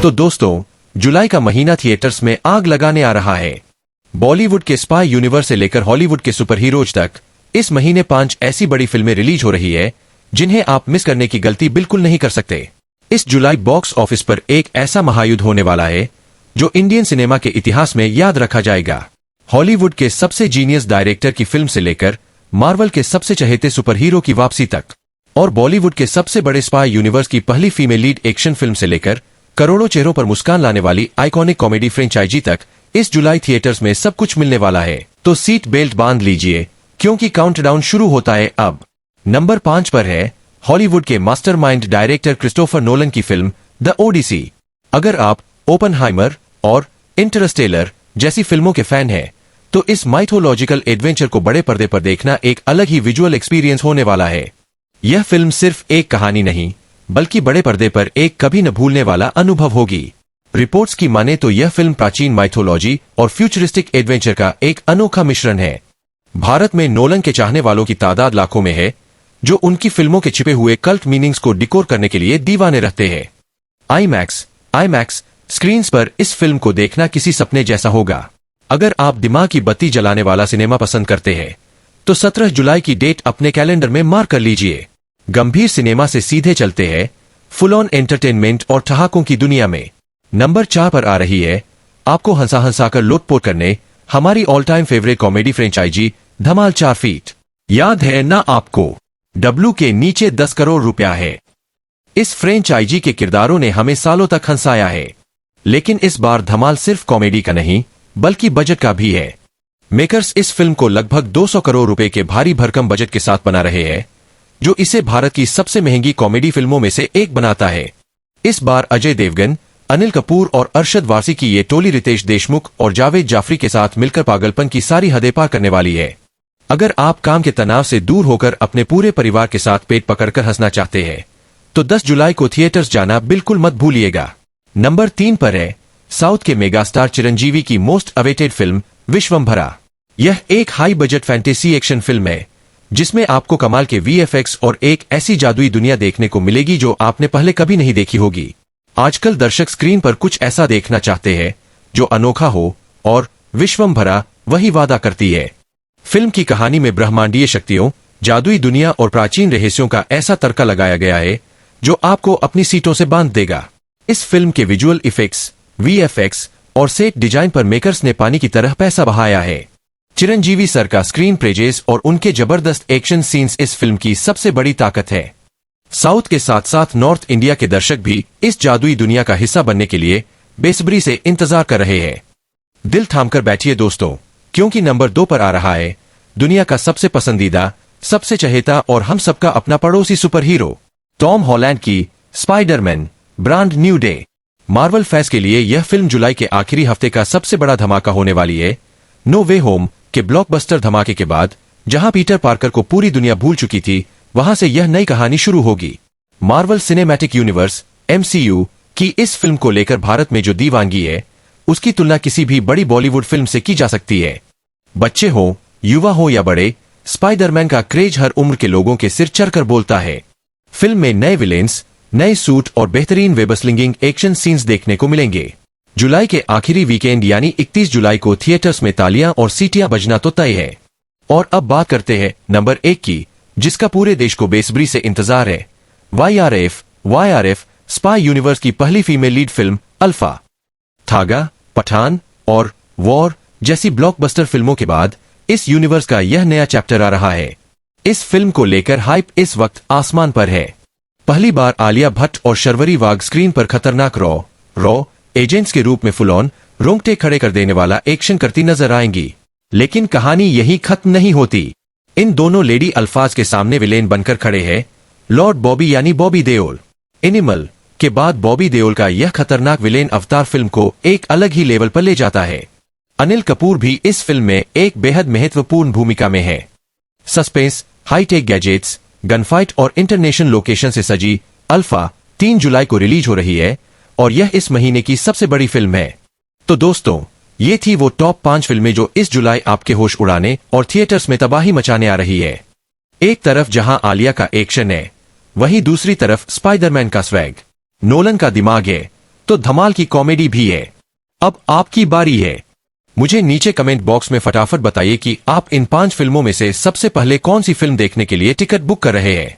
तो दोस्तों, जुलाई का महीना थिएटर्स में आग लगाने आ रहा है। बॉलीवुड के स्पाई यूनिवर्स से लेकर हॉलीवुड के सुपर हीरोज तक इस महीने 5 ऐसी बड़ी फिल्में रिलीज हो रही है जिन्हें आप मिस करने की गलती बिल्कुल नहीं कर सकते। इस जुलाई बॉक्स ऑफिस पर एक ऐसा महायुद्ध होने वाला है जो इंडियन सिनेमा के इतिहास में याद रखा जाएगा। हॉलीवुड के सबसे जीनियस डायरेक्टर की फिल्म से लेकर मार्वल के सबसे चहेते सुपर हीरो की वापसी तक, और बॉलीवुड के सबसे बड़े स्पाई यूनिवर्स की पहली फीमेल लीड एक्शन फिल्म से लेकर करोड़ों चेहरों पर मुस्कान लाने वाली आइकॉनिक कॉमेडी फ्रेंचाइजी तक इस जुलाई थिएटर्स में सब कुछ मिलने वाला है। तो सीट बेल्ट बांध लीजिए क्योंकि काउंटडाउन शुरू होता है अब। नंबर 5 पर है हॉलीवुड के मास्टरमाइंड डायरेक्टर क्रिस्टोफर नोलन की फिल्म द ओडिसी। अगर आप ओपनहाइमर और इंटरस्टेलर जैसी फिल्मों के फैन हैं, तो इस माइथोलॉजिकल एडवेंचर को बड़े पर्दे पर देखना एक अलग ही विजुअल एक्सपीरियंस होने वाला है। यह फिल्म सिर्फ एक कहानी नहीं, बल्कि बड़े पर्दे पर एक कभी न भूलने वाला अनुभव होगी। रिपोर्ट्स की माने तो यह फिल्म प्राचीन माइथोलॉजी और फ्यूचरिस्टिक एडवेंचर का एक अनोखा मिश्रण है। भारत में नोलन के चाहने वालों की तादाद लाखों में है, जो उनकी फिल्मों के छिपे हुए कल्ट मीनिंग्स को डिकोड करने के लिए दीवाने रहते हैं। आईमैक्स स्क्रीन्स पर इस फिल्म को देखना किसी सपने जैसा होगा। अगर आप दिमाग की बत्ती जलाने वाला सिनेमा पसंद करते हैं, तो 17 जुलाई की डेट अपने कैलेंडर में मार्क कर लीजिए। गंभीर सिनेमा से सीधे चलते हैं फुल ऑन एंटरटेनमेंट और ठहाकों की दुनिया में। नंबर 4 पर आ रही है आपको हंसा हंसाकर लोटपोट करने हमारी all time favourite comedy franchise Dhamaal 4 फीट। याद है ना आपको, डब्ल्यू के नीचे 10 करोड़ रुपया है। इस फ्रेंचाइजी के किरदारों ने हमें सालों तक हंसाया है, लेकिन इस बार धमाल सिर्फ कॉमेडी का नहीं बल्कि बजट का भी है। मेकर्स इस फिल्म को लगभग 200 करोड़ रुपए के भारी भरकम बजट के साथ बना रहे हैं, जो इसे भारत की सबसे महंगी कॉमेडी फिल्मों में से एक बनाता है। इस बार अजय देवगन, अनिल कपूर और अरशद वारसी की ये टोली रितेश देशमुख और जावेद जाफरी के साथ मिलकर पागलपन की सारी हदें पार करने वाली है। अगर आप काम के तनाव से दूर होकर अपने पूरे परिवार के साथ पेट पकड़कर हंसना चाहते हैं, तो 10 जुलाई को थिएटर्स जाना बिल्कुल मत भूलिएगा। नंबर 3 पर है साउथ के मेगास्टार चिरंजीवी की मोस्ट अवेटेड फिल्म विश्वम्भरा। यह एक high budget fantasy action film है जिसमें आपको कमाल के वीएफएक्स और एक ऐसी जादुई दुनिया देखने को मिलेगी जो आपने पहले कभी नहीं देखी होगी। आजकल दर्शक स्क्रीन पर कुछ ऐसा देखना चाहते हैं जो अनोखा हो, और विश्वम्भरा वही वादा करती है। फिल्म की कहानी में ब्रह्मांडीय शक्तियों, जादुई दुनिया और प्राचीन रहस्यों का ऐसा तड़का लगाया गया है जो आपको अपनी सीटों से बांध देगा। इस फिल्म के विजुअल इफेक्ट्स, वीएफएक्स और सेट डिजाइन पर मेकर्स ने पानी की तरह पैसा बहाया है। चिरंजीवी सर का स्क्रीन प्रेजेस और उनके जबरदस्त एक्शन सीन्स इस फिल्म की सबसे बड़ी ताकत है। साउथ के साथ साथ नॉर्थ इंडिया के दर्शक भी इस जादुई दुनिया का हिस्सा बनने के लिए बेसब्री से इंतजार कर रहे हैं। दिल थामकर बैठिए दोस्तों, क्योंकि नंबर 2 पर आ रहा है दुनिया का सबसे पसंदीदा, सबसे चहेता और हम सबका अपना पड़ोसी सुपर हीरो टॉम हॉलैंड की Spiderman brand new day. Marvel fans के लिए यह फिल्म जुलाई के आखिरी हफ्ते का सबसे बड़ा धमाका होने वाली है। नो वे होम के ब्लॉकबस्टर धमाके के बाद जहां पीटर पार्कर को पूरी दुनिया भूल चुकी थी, वहां से यह नई कहानी शुरू होगी। मार्वल सिनेमैटिक यूनिवर्स MCU की इस फिल्म को लेकर भारत में जो दीवानगी है, उसकी तुलना किसी भी बड़ी बॉलीवुड फिल्म से की जा सकती है। बच्चे हो, युवा हो या बड़े, स्पाइडरमैन का क्रेज हर उम्र के लोगों के सिर चढ़कर बोलता है। फिल्म में नए विलेन्स, नए सूट और बेहतरीन वेबस्लिंगिंग एक्शन सीन्स देखने को मिलेंगे। जुलाई के आखिरी वीकेंड यानी 31 जुलाई को थिएटर्स में तालियां और सीटियां बजना तो तय है। और अब बात करते हैं नंबर 1 की, जिसका पूरे देश को बेसब्री से इंतजार है। YRF स्पाई यूनिवर्स की पहली फीमेल लीड फिल्म अल्फा। थागा, पठान और वॉर जैसी ब्लॉकबस्टर फिल्मों के बाद इस यूनिवर्स का यह नया चैप्टर आ रहा है। इस फिल्म को लेकर हाइप इस वक्त आसमान पर है। पहली बार आलिया भट्ट और शर्वरी वाघ स्क्रीन पर खतरनाक रॉ एजेंट्स के रूप में फुल ऑन रोंगटे खड़े कर देने वाला एक्शन करती नजर आएंगी। लेकिन कहानी यही खत्म नहीं होती। इन दोनों लेडी अल्फाज के सामने विलेन बनकर खड़े हैं लॉर्ड बॉबी यानी बॉबी देओल। एनिमल के बाद बॉबी देओल का यह खतरनाक विलेन अवतार फिल्म को एक अलग ही लेवल पर ले जाता है। अनिल कपूर भी इस फिल्म में एक बेहद महत्वपूर्ण भूमिका में है। सस्पेंस, हाईटेक गैजेट्स, गनफाइट और इंटरनेशनल लोकेशन से सजी अल्फा 3 जुलाई को रिलीज हो रही है और यह इस महीने की सबसे बड़ी फिल्म है। तो दोस्तों, ये थी वो टॉप 5 फिल्में जो इस जुलाई आपके होश उड़ाने और थिएटर्स में तबाही मचाने आ रही है। एक तरफ जहां आलिया का एक्शन है, वहीं दूसरी तरफ स्पाइडरमैन का स्वैग, नोलन का दिमाग है, तो धमाल की कॉमेडी भी है। अब आपकी बारी है। मुझे नीचे कमेंट बॉक्स में फटाफट बताइए कि आप इन 5 फिल्मों में से सबसे पहले कौन सी फिल्म देखने के लिए टिकट बुक कर रहे हैं।